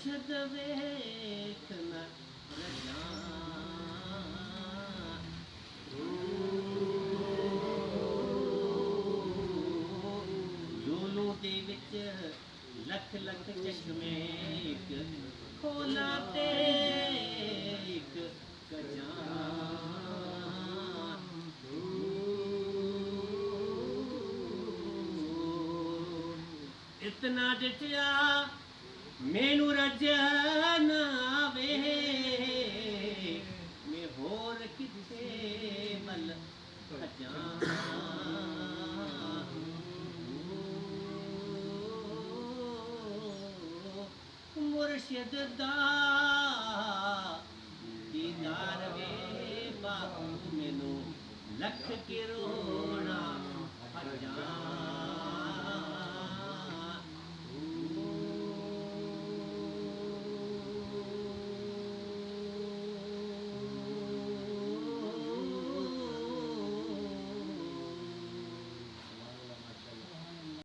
ਮੁਰਸ਼ਦ ਵੇਖ ਨ ਰਜਾਂ ਜੋਲੂ ਦੇ ਵਿੱਚ ਲੱਖ ਲੱਖ ਚਸ਼ਮੇ ਇੱਕ ਖੋਲਾ ਤੇ ਇੱਕ ਕਜਾਂ इतना डिटिया मैनू रजन आवे मैं होर किथे बल भजां मुर्शिद दा दीदार वे बाबू मैनू लख करोड़ा भजां